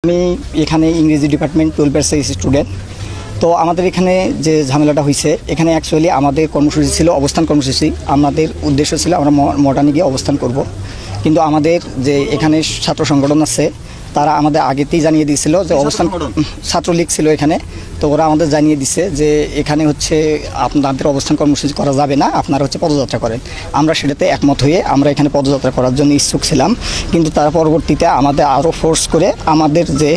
আমি এখানে ইংরেজি ডিপার্টমেন্ট 12 ইয়ার্সের স্টুডেন্ট। তো আমাদের এখানে যে ঝামেলাটা হয়েছে, এখানে অ্যাকচুয়ালি আমাদের কর্মসূচি ছিল অবস্থান কর্মসূচি। আমাদের উদ্দেশ্য ছিল আমরা মডার্নে গিয়ে অবস্থান করব, কিন্তু আমাদের যে এখানে ছাত্র সংগঠন আছে তারা আমাদের আগেতেই জানিয়ে দিয়েছিল যে অবস্থান, ছাত্রলীগ ছিল এখানে। তো ওরা আমাদের জানিয়ে দিছে যে এখানে হচ্ছে আপনাদের অবস্থান কর্মসূচি করা যাবে না, আপনারা হচ্ছে পদযাত্রা করেন। আমরা সেটাতে একমত হয়ে আমরা এখানে পদযাত্রা করার জন্য ইচ্ছুক ছিলাম, কিন্তু তারা পরবর্তীতে আমাদের আরও ফোর্স করে আমাদের যে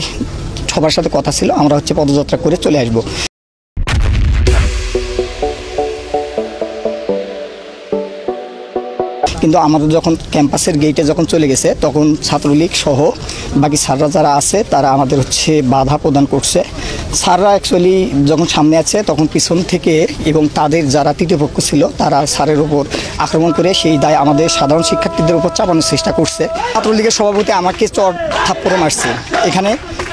সবার সাথে কথা ছিল আমরা হচ্ছে পদযাত্রা করে চলে আসব। কিন্তু আমাদের যখন ক্যাম্পাসের গেটে যখন চলে গেছে তখন ছাত্রলীগ সহ বাকি স্যাররা যারা আছে তারা আমাদের হচ্ছে বাধা প্রদান করছে। স্যাররা অ্যাকচুয়ালি যখন সামনে আছে তখন পিছন থেকে এবং তাদের যারা তৃতীয় পক্ষ ছিল তারা স্যারের উপর আক্রমণ করে সেই দায় আমাদের সাধারণ শিক্ষার্থীদের উপর চাপানোর চেষ্টা করছে। ছাত্রলীগের সভাপতি আমাকে চড় থাপ্পড়ে মারছে, এখানে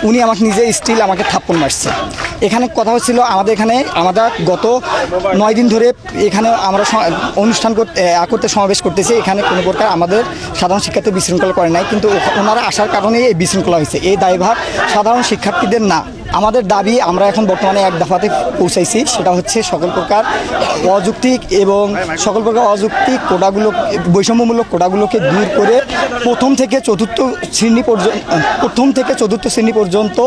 উনি আমাকে নিজে স্টিল আমাকে থাপ্পড় মারছে। এখানে কথা হচ্ছিল আমাদের এখানে গত 9 দিন ধরে এখানে আমরা অনুষ্ঠান করতে সমাবেশ করতেছি, এখানে কোনো প্রকার আমাদের সাধারণ শিক্ষার্থী বিশৃঙ্খলা করে নাই, কিন্তু ওনারা আসার কারণে এই বিশৃঙ্খলা হয়েছে। এই দায়ভার সাধারণ শিক্ষার্থীদের না। আমাদের দাবি আমরা এখন বর্তমানে এক দফাতে পৌঁছাইছি, সেটা হচ্ছে সকল প্রকার অযৌক্তিক এবং সকল প্রকার অযৌক্তিক কোটাগুলো, বৈষম্যমূলক কোটাগুলোকে দূর করে প্রথম থেকে চতুর্থ শ্রেণী পর্যন্ত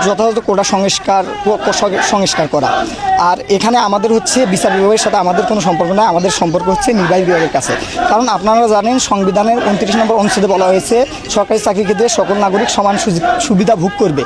যথাযথ কোটা সংস্কার করা। আর এখানে আমাদের হচ্ছে বিচার বিভাগের সাথে আমাদের কোনো সম্পর্ক নেই, আমাদের সম্পর্ক হচ্ছে নির্বাহী বিভাগের কাছে। কারণ আপনারা জানেন সংবিধানের 29 নম্বর অনুচ্ছেদে বলা হয়েছে সরকারি চাকরির ক্ষেত্রে সকল নাগরিক সমান সুবিধা ভোগ করবে।